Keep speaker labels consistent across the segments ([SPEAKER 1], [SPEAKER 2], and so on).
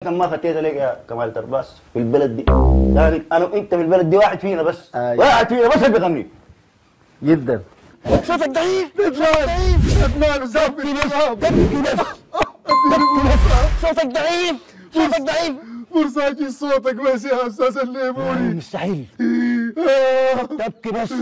[SPEAKER 1] ما خطيت عليك يا كمال ترباس في البلد دي. يعني انا وانت في البلد دي واحد فينا بس. واحد فينا بس اللي بيغني
[SPEAKER 2] جدا.
[SPEAKER 1] صوتك ضعيف. صوتك ضعيف. صوتك ضعيف.
[SPEAKER 3] فرصة أجي صوتك بس يا أستاذ الليموني.
[SPEAKER 1] مستحيل. تبكي بس.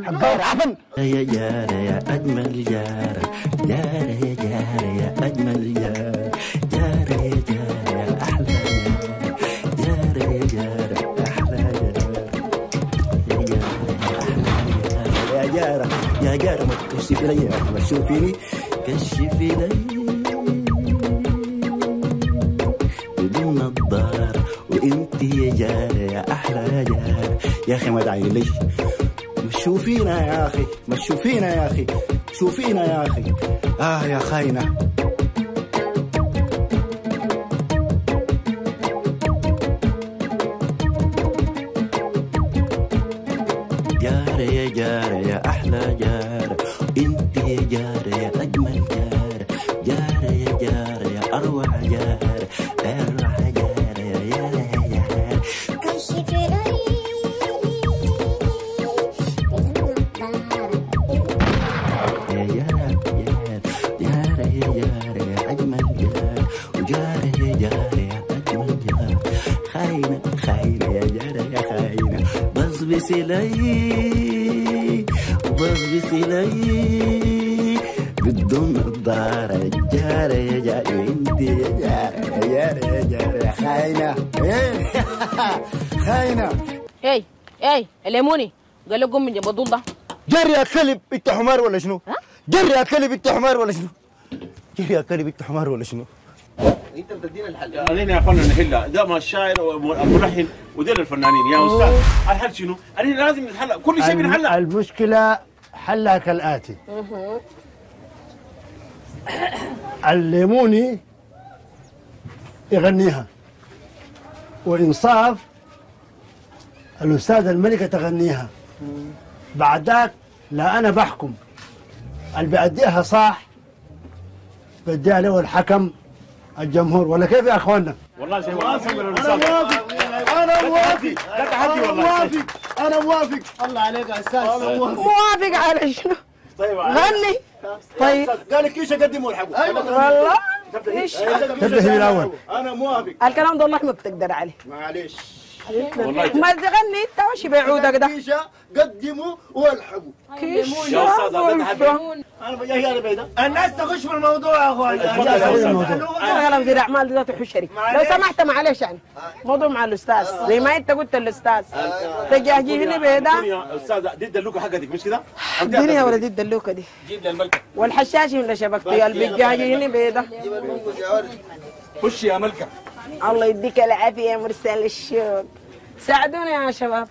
[SPEAKER 1] حبار عفن.
[SPEAKER 4] يا جارة يا أجمل جارة، جارة يا جارة يا أجمل جارة، جارة يا جارة يا أحلى جارة، جارة يا جارة يا أحلى جارة، يا جارة يا جارة ما تكشفي لي، ما تشوفيني كشفي لي بدون نظارة، وأنت يا جارة يا أحلى جارة. يا أخي ما داعي لي، شوفينا يا أخي، ما تشوفينا يا أخي، شوفينا يا أخي. يا خاينة. جارة يا جارة يا أحلى جارة، أنت يا جارة يا أجمل جارة، جارة يا جارة يا أروع جارة، أروع جارة يا جارة يا جارة.
[SPEAKER 5] كشف لي
[SPEAKER 4] يا جارة جارة يا جارة يا أجمل جارة، وجارة يا جارة يا أجمل جارة. خاينة خاينة يا جارة يا خاينة، بصبصي لي بصبصي لي بدون نظارة. جارة يا جارة انت يا جارة يا جارة يا جارة يا خاينة. خاينة.
[SPEAKER 6] اي الليموني قال لك قوم من جنب الضول ده.
[SPEAKER 1] جري يا كلب انت حمار ولا شنو؟ جري يا كلب انت حمار ولا شنو؟ جري يا كلب انت حمار ولا شنو؟
[SPEAKER 2] انت بتدينا الحل.
[SPEAKER 7] علينا يا اخوانا نحلها، ده ما الشاعر والملحن وديل الفنانين يا استاذ. الحل شنو؟ علينا لازم نتحل، كل شيء بنحلها.
[SPEAKER 3] المشكلة حلها كالآتي. الليموني يغنيها، وإنصاف الأستاذة الملكة تغنيها. بعد ذاك لا أنا بحكم، اللي بيأديها صح بديها له الحكم الجمهور، ولا كيف يا أخوانا؟
[SPEAKER 7] والله زي
[SPEAKER 3] أنا موافق. أنا موافق.
[SPEAKER 7] لا تحدي والله.
[SPEAKER 3] موافق. أنا موافق. الله عليك يا أستاذ. أنا موافق.
[SPEAKER 6] موافق على شنو؟
[SPEAKER 7] طيب
[SPEAKER 6] غني. طيب
[SPEAKER 1] قال لك ايش اقدموا الحقوا.
[SPEAKER 6] والله ايش
[SPEAKER 3] تبدأ هي الأول.
[SPEAKER 1] انا موافق.
[SPEAKER 6] الكلام ده والله ما بتقدر عليه.
[SPEAKER 1] معلش.
[SPEAKER 6] ما تغني انت وش بعودك ده؟
[SPEAKER 1] كيشة قدموا والحقوا.
[SPEAKER 6] كيش
[SPEAKER 7] يا أستاذ هذا تحدي.
[SPEAKER 1] انا بجي هذا بيدا.
[SPEAKER 3] الناس تخش في الموضوع يا أخوان.
[SPEAKER 6] انا مدير اعمال ذاته حشري لو سمحت معلش يعني موضوع مع الاستاذ زي ما انت قلت الاستاذ تجاهجيني بيدا.
[SPEAKER 7] يا استاذ دي الدلوكه حقتك مش كده؟
[SPEAKER 6] اديني يا ولدي الدلوكه دي.
[SPEAKER 7] جيب لي الملكه.
[SPEAKER 6] والحشاش اللي شبكته اللي بيجاهجيني بيدا.
[SPEAKER 7] خش يا ملكه.
[SPEAKER 6] الله يديك العافيه يا مرسال الشوق. ساعدوني يا شباب.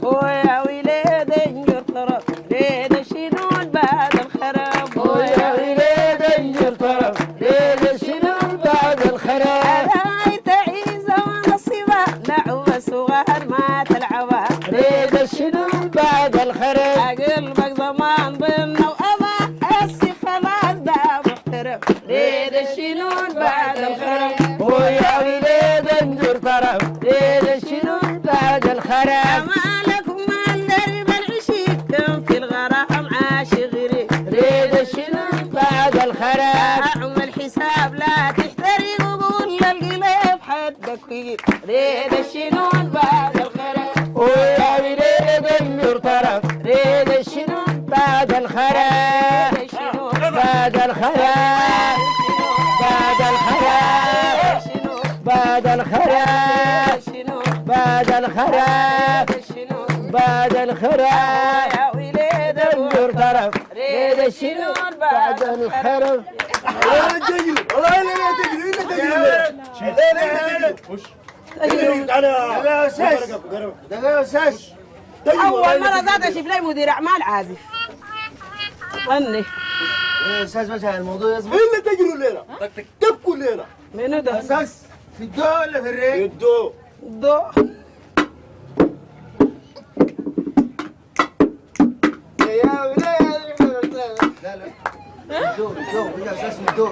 [SPEAKER 6] ويا ولاد انجر طرف ليد شنون بعد الخراب.
[SPEAKER 3] ويا ولاد انجر طرف ليد شنون بعد الخراب.
[SPEAKER 6] هاي تعيزه ونصيبه لعبه صغار ما تلعبها.
[SPEAKER 3] ليد شنون بعد الخراب.
[SPEAKER 6] قلبك زمان ضمنا وأبا هسي خلاص ده محترم. ليد الشنون بعد الخراب.
[SPEAKER 3] ويا ولاد انجر طرف ليد شنون بعد الخراب.
[SPEAKER 6] مالك ومال درب العشيق كم في الغرام عاش غريب.
[SPEAKER 3] ليد الشنون بعد الخراب.
[SPEAKER 6] اعمل حساب لا تحترق وقول للقلب حدك ويجي. ليد الشنون بعد الخراب.
[SPEAKER 3] ويا ولاد انجر طرف ليد الشنون بعد الخراب. بعد الخراب. بعد الخراب. بعد الخراب. بعد الخراب. بعد الخراب.
[SPEAKER 6] يا ولاد
[SPEAKER 3] انجر طرف ليد الشنون بعد الخراب.
[SPEAKER 1] والله تجري. والله لا تجري. لا تجري. لا تجري. انا
[SPEAKER 3] يا أستاذ. يا أستاذ.
[SPEAKER 6] اول مره ذات اشوف لي مدير اعمال عازف. غني.
[SPEAKER 3] يا أستاذ مثلا الموضوع يصبح.
[SPEAKER 1] الا تجروا الليله. تبكوا الليله.
[SPEAKER 6] منو ده؟
[SPEAKER 3] أساس في الدو ولا في الريق؟
[SPEAKER 1] يدو.
[SPEAKER 6] دو
[SPEAKER 3] يا ولاد. لا الدو يا أساس الدو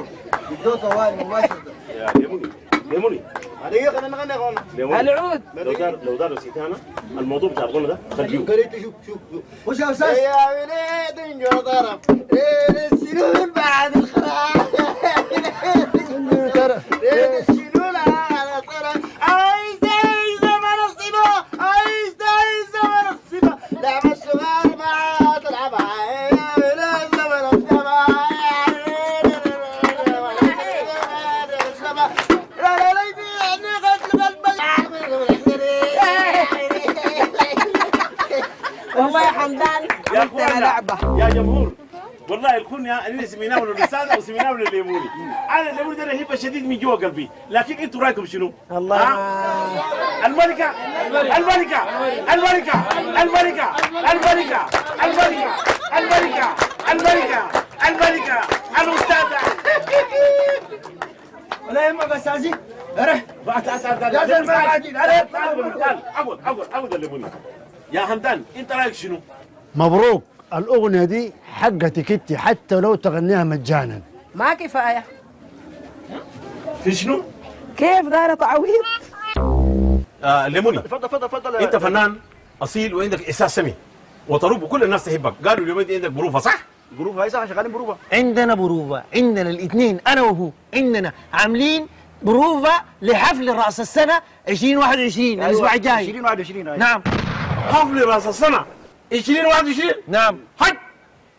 [SPEAKER 3] طوال مباشرة.
[SPEAKER 7] يا ليموني ليموني
[SPEAKER 1] دقيقة خلينا نغني غنى.
[SPEAKER 6] العود
[SPEAKER 7] لو دار نسيتها انا الموضوع بتاع الغنى ده خليه.
[SPEAKER 1] قريت شوف
[SPEAKER 3] وش يا استاذ؟
[SPEAKER 1] يا ولاد انجو ضرب السنون بعد الخلاص السنون على طرف عايز زمن الصبا عايز زمن الصبا لعب الصغار ما تلعبها يا ولاد زمن الصبا لا لا لا يبيعني قتل
[SPEAKER 6] والله يا حمدان
[SPEAKER 7] يا
[SPEAKER 6] عملت لها لعبة
[SPEAKER 7] يا جمهور والله الخنيا اللي سميناه من الاستاذ او سميناه من الليموني. انا الليموني ده رهيبه شديد من جوا قلبي، لكن انتوا رايكم شنو؟
[SPEAKER 6] الله
[SPEAKER 7] الملكه الملكه الملكه الملكه الملكه الملكه الملكه الملكه الملكه الاستاذه.
[SPEAKER 3] ولا يهمك استاذي.
[SPEAKER 7] عود الليموني. يا حمدان انت رايك شنو؟
[SPEAKER 3] مبروك، الاغنيه دي حقتك انت حتى لو تغنيها مجانا.
[SPEAKER 6] ما كفاية
[SPEAKER 7] في شنو؟
[SPEAKER 6] كيف دايرة تعويض؟
[SPEAKER 7] الليموني
[SPEAKER 1] تفضل
[SPEAKER 7] انت فنان اصيل وعندك احساس سمي وطروب وكل الناس تحبك، قالوا اليومين دي عندك بروفه صح؟
[SPEAKER 1] بروفة هاي صح شغالين بروفة.
[SPEAKER 2] عندنا بروفة، عندنا الاثنين انا وهو، عندنا عاملين بروفة لحفل راس السنة 2021 الاسبوع الجاي.
[SPEAKER 1] 2021
[SPEAKER 7] نعم حفل راس السنه 2021
[SPEAKER 2] نعم.
[SPEAKER 7] حج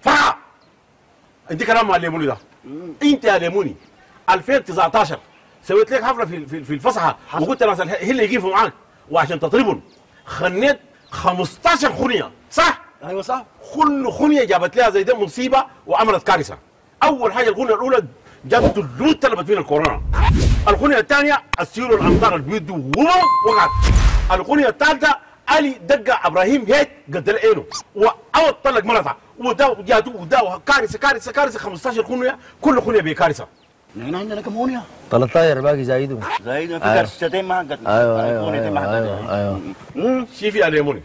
[SPEAKER 7] فا انت كلام مع الليموني ده. انت يا ليموني 2019 سويت لك حفله في الفصحى وقلت ناس اللي يجيبوا معاك وعشان تطربهم خنيت 15 خنيه صح؟
[SPEAKER 1] ايوه صح.
[SPEAKER 7] كل خنيه جابت لها زي ده مصيبه وعملت كارثه. اول حاجه الخنيه الاولى جابت اللوت طلبت فينا الكورونا. الخنيه الثانيه السيول والامطار البيوت دي وقعت. الخنيه الثالثه علي دق ابراهيم هيك قدر عينه واوت طلق مرتها وده جاتو وده كارثه كارثه كارثه 15 خنيه كل خنيه بكارثه.
[SPEAKER 1] نحن عندنا كم أغنية؟
[SPEAKER 2] 13 باقي زايدوا.
[SPEAKER 1] زايد في كارثتين ما حقتنا.
[SPEAKER 2] ايوه.
[SPEAKER 7] شوفي يا ليموني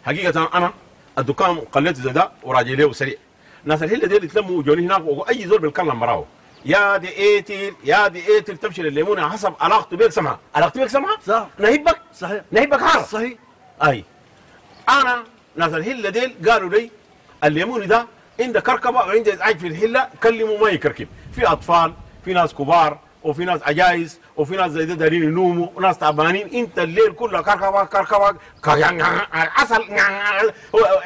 [SPEAKER 7] حقيقه انا الدكان قلته زي ده وراجع له سريع. ناس الهله دي يتلموا وجوني هناك واي زول بيتكلم براه يا دي ايتل يا دي ايتل تمشي للليموني حسب علاقته بيك سمعه، علاقته بيك سمعه؟
[SPEAKER 1] صح.
[SPEAKER 7] نهيبك؟
[SPEAKER 1] صحيح.
[SPEAKER 7] نهيبك حار؟
[SPEAKER 1] صحيح.
[SPEAKER 7] اي انا ناس الهله ديل قالوا لي الليموني ده عنده كركبه وعنده ازعاج في الهله كلموا ما يكركب، في اطفال في ناس كبار وفي ناس عجايز وفي ناس زي ده دارين ينوموا وناس تعبانين، انت الليل كله كركبه كركبه عسل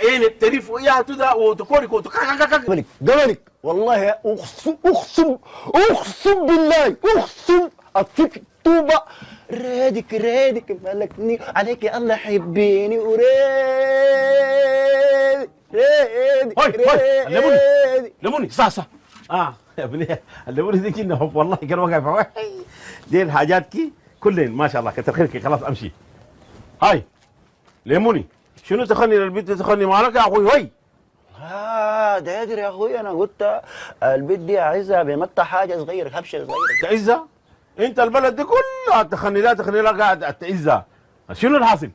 [SPEAKER 7] عين التريف يا تدا وتكورك
[SPEAKER 1] قبلك قبلك والله اقسم بالله اقسم اطفيك طوبه ريدك ملكني عليك يا الله حبيني
[SPEAKER 7] هاي ليموني صح يا ابني الليموني دي كنا حب والله كان واقع دي الحاجات كي كلين ما شاء الله كتر خيرك خلاص امشي. هاي ليموني شنو تخني للبنت تخني مالك يا اخوي هاي؟
[SPEAKER 1] ده ادري يا اخوي انا قلت البيت دي عايزها بمتى حاجه صغيره كبشه صغيره
[SPEAKER 7] تعزها؟ انت البلد دي كلها تخني لا قاعد تعزها. شنو الحاصل؟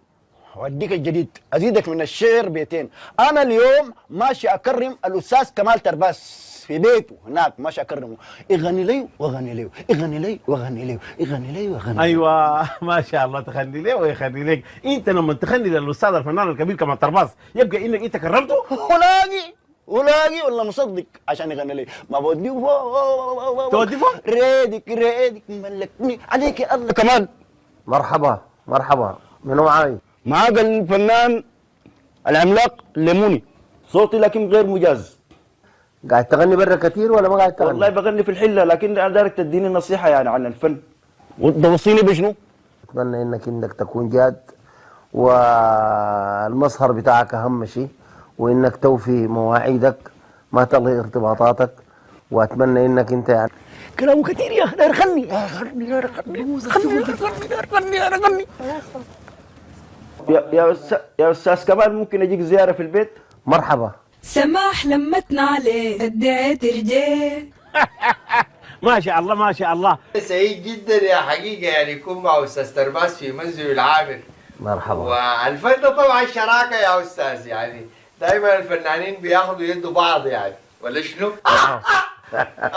[SPEAKER 1] اوديك الجديد ازيدك من الشعر بيتين. انا اليوم ماشي اكرم الاستاذ كمال ترباس في بيته هناك ماشي اكرمه، يغني لي واغني له يغني لي واغني له يغني لي واغني.
[SPEAKER 7] ايوه ما شاء الله تخني ليه ويخلي لك. انت لما تخني للاستاذ الفنان الكبير كمال ترباس يبقى انك انت كرمته؟
[SPEAKER 1] ولاقي ولا مصدق عشان يغني لي ما بوديه
[SPEAKER 7] توديه فوق؟
[SPEAKER 1] ريدك ملكني عليك يا الله. كمان
[SPEAKER 2] مرحبا منو معاي؟
[SPEAKER 1] معاك الفنان العملاق ليموني، صوتي لكن غير مجاز.
[SPEAKER 2] قاعد تغني برا كثير ولا ما قاعد تغني؟
[SPEAKER 1] والله بغني في الحله لكن انا دارك تديني نصيحه يعني عن الفن وتوصيني بشنو؟
[SPEAKER 2] اتمنى انك تكون جاد والمظهر بتاعك اهم شيء وانك توفي مواعيدك ما تلغي ارتباطاتك واتمنى انك انت يعني
[SPEAKER 1] كلامه كثير يا اخي داير غني يا استاذ كمال ممكن اجيك زياره في البيت؟
[SPEAKER 2] مرحبا.
[SPEAKER 5] سماح لمتنا عليه ادعيت رجال.
[SPEAKER 7] ما شاء الله ما شاء الله.
[SPEAKER 8] سعيد جدا يا حقيقه يعني يكون مع استاذ ترباس في منزل العامر.
[SPEAKER 2] مرحبا.
[SPEAKER 8] والفن طبعا شراكه يا استاذ، يعني دائما الفنانين بياخذوا يد بعض يعني ولا شنو؟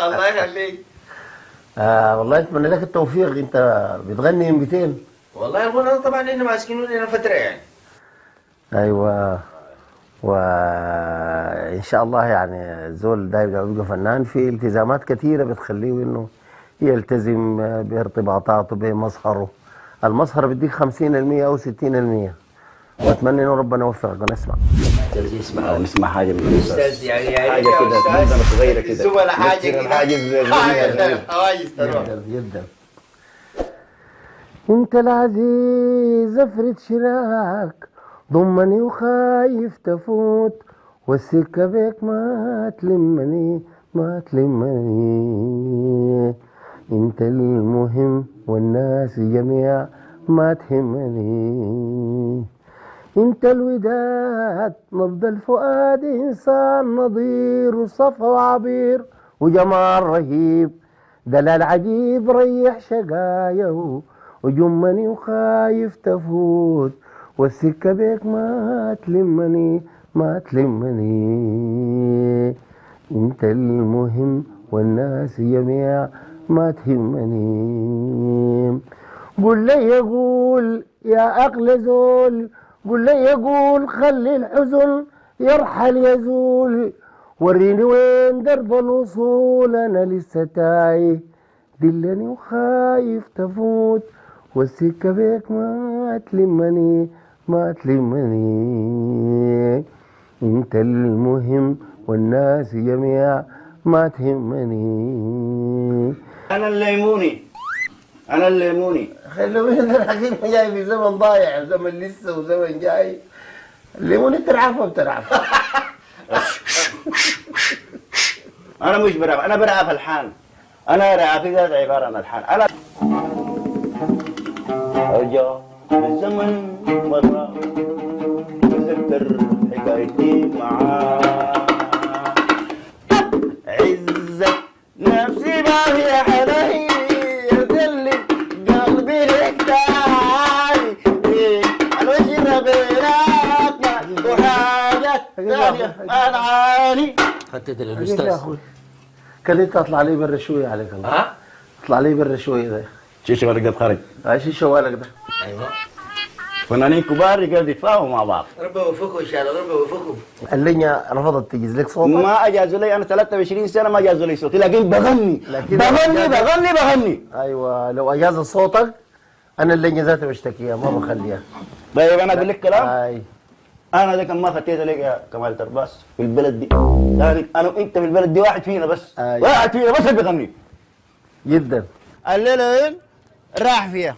[SPEAKER 8] الله يخليك.
[SPEAKER 2] والله اتمنى لك التوفيق. انت بتغني يمتين؟
[SPEAKER 8] والله الغنى طبعا احنا ماسكينه لنا فتره يعني.
[SPEAKER 2] ايوه، وان شاء الله يعني الزول ده يبقى فنان في التزامات كثيره بتخليه انه يلتزم بارتباطاته بمظهره. المظهر بيديك 50% او 60%، واتمنى انه ربنا يوفقك. ونسمع
[SPEAKER 1] نسمع حاجه من الاستاذ
[SPEAKER 8] استاذ يعني
[SPEAKER 1] حاجه كده منظمه صغيره كده
[SPEAKER 8] الزملاء حاجه كده
[SPEAKER 1] حاجه
[SPEAKER 8] حواجز تروح.
[SPEAKER 2] جدا. انت العزيز افرد شراك، ضمني وخايف تفوت، والسكة بيك ما تلمني ما تلمني. انت المهم والناس جميع ما تهمني. انت الوداد نبض الفؤاد، انسان نظير وصفا وعبير وجمال رهيب، دلال عجيب ريح شقايه، وجمني وخايف تفوت، والسكة بيك ما تلمني ما تلمني. انت المهم والناس جميع ما تهمني. قل لي يقول يا أغلى زول، قل لي يقول خلي الحزن يرحل يزول، وريني وين درب الوصول، أنا لسه تايه دلني وخايف تفوت، والسكة بيك ما تلمني ما تلمني. انت المهم والناس جميع ما تهمني.
[SPEAKER 1] انا الليموني انا الليموني.
[SPEAKER 2] خلوني الحكيم جاي في زمن ضايع، زمن لسه وزمن جاي. الليموني بترعفه بترعفه.
[SPEAKER 1] انا مش برعف، انا برعف الحان. انا رعافي ذات عباره عن الحان. انا ارجع بالزمن مره اتذكر حكايتي معاه، عزة نفسي ما في حنين يذل قلبي لك تعالي، الوجه بيناتنا وحاجات ثانيه ما نعاني.
[SPEAKER 8] خطيت
[SPEAKER 2] يا
[SPEAKER 8] للاستاذ.
[SPEAKER 2] اخوي كان انت اطلع لي برا شويه عليك الله.
[SPEAKER 8] ها؟
[SPEAKER 2] اطلع لي برا شويه ده.
[SPEAKER 1] شيشه ورقه خرج.
[SPEAKER 2] ايش شوالك ده؟
[SPEAKER 8] ايوه
[SPEAKER 1] فنانين كبار يقعدوا يتفاهموا مع بعض.
[SPEAKER 8] ربنا يوفقكم ان شاء الله، ربنا يوفقكم.
[SPEAKER 2] اللجنه رفضت تجهز لك صوتك؟
[SPEAKER 1] ما اجازوا لي، انا 23 سنه ما اجازوا لي صوتي، لكن بغني
[SPEAKER 2] لكن
[SPEAKER 1] بغني.
[SPEAKER 2] ايوه لو اجاز صوتك انا اللجنه ذاتها بشتكيها ما بخليها.
[SPEAKER 1] طيب انا اقول لك كلام،
[SPEAKER 2] اي
[SPEAKER 1] انا ده كان ما خطيت لك يا كمال ترباس في البلد دي، يعني انا وانت في البلد دي واحد فينا بس،
[SPEAKER 2] أي.
[SPEAKER 1] واحد فينا بس اللي بيغني.
[SPEAKER 2] جدا.
[SPEAKER 1] الليله وين؟ راح فيها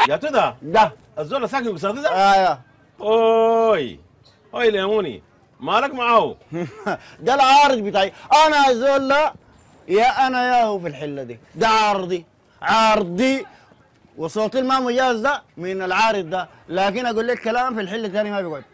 [SPEAKER 7] يا تدا
[SPEAKER 1] ده.
[SPEAKER 7] الزول ساكن بسرعه ده.
[SPEAKER 1] ايوه
[SPEAKER 7] اوي ليموني مالك معاه؟
[SPEAKER 1] ده العارض بتاعي انا زول. لا يا انا يا هو في الحله دي، ده عارضي وصوتي ما مجاز ده من العارض ده، لكن اقول لك كلام في الحله الثانيه ما بيقعد.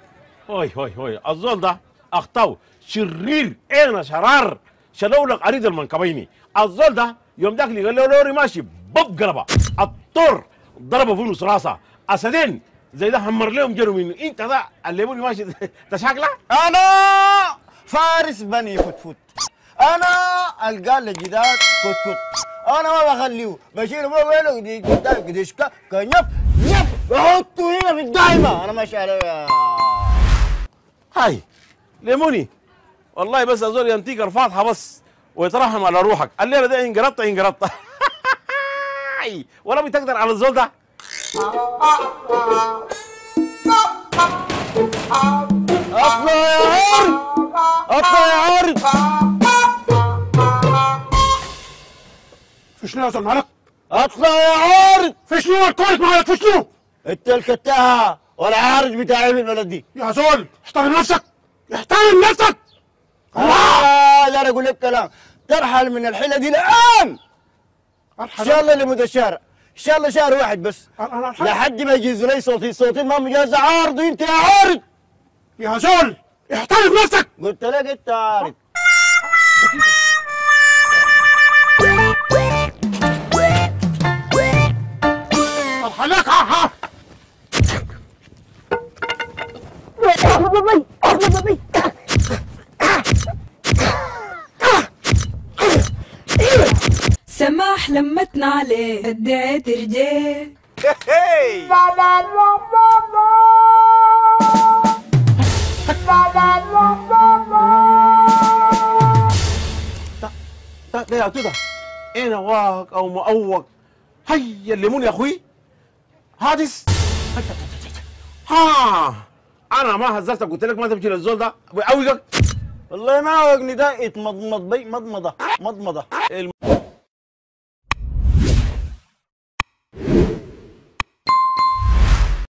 [SPEAKER 7] هوي الزول ده اخطاو شرير انا شرار شلو لك اريد المنكبيني. الزول ده يوم ذاك اللي قال له لوري ماشي بب قلبه الطور ضربه في نص راسه، اسدين زي ده حمر لهم جروا منه. انت ده الليموني ماشي تشاكله.
[SPEAKER 1] انا فارس بني فتفوت، انا القال الجداد كت انا ما بخليه بشيله ما وينه دي قدام قديشكا كنف نف بحطه هنا في الدايمه. انا ماشي عليه
[SPEAKER 7] هاي ليموني والله بس ازول ينتيك الفاتحه بس ويترحم على روحك. الليله ده انقرضت ولا بتقدر على الزول ده.
[SPEAKER 1] اطلع يا عارض
[SPEAKER 3] في شنو يا مالك؟
[SPEAKER 1] اطلع يا عارض.
[SPEAKER 3] في شنو الكورك مالك؟ في شنو؟
[SPEAKER 1] انت الكتاها والعارض بتاعي في البلد دي.
[SPEAKER 3] يا زول احترم نفسك، احترم نفسك.
[SPEAKER 1] لا انا اقول لك كلام، ترحل من الحله دي الان ان شاء الله لمدة شهر، ان شاء الله شهر واحد بس، لحد ما يجيزوا لي صوتي ما مجاز عارض. انت يا عارض
[SPEAKER 3] يا زول احترم نفسك.
[SPEAKER 1] قلت لك انت عارض.
[SPEAKER 3] خليك ها
[SPEAKER 5] سماح لمتنا عليه ادعيت رجال.
[SPEAKER 7] ده يا تودا انا واق او مؤوق هيا الليمون يا اخوي هادس. ها انا ما هزرتك قلت لك ما تمشي للزول ده بيعوقك.
[SPEAKER 1] والله ما وقني ده اتمضمض بي مضمضه مضمضه